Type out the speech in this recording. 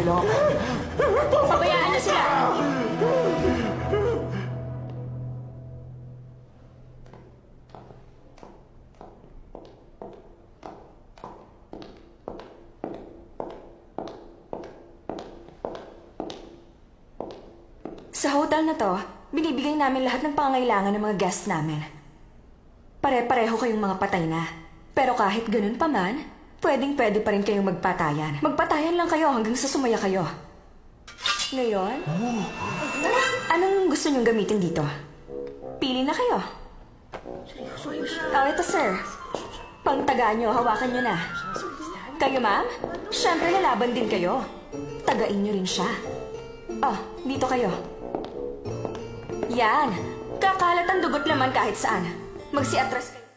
kayo. Pabayaan niyo sila! Sa hotel na to, binibigay namin lahat ng pangangailangan ng mga guests namin. Pare-pareho kayong mga patay na. Pero kahit ganun pa man, pwedeng-pwede pa rin kayong magpatayan. Magpatayan lang kayo hanggang sa sumaya kayo. Ngayon, anong gusto niyong gamitin dito? Pili na kayo. Ito sir. Pangtagaan niyo, hawakan niyo na. Kayo ma'am, syempre lalaban din kayo. Tagain niyo rin siya. Dito kayo. Yan. Kakalat ang dugot naman kahit saan. Magsiatras kayo.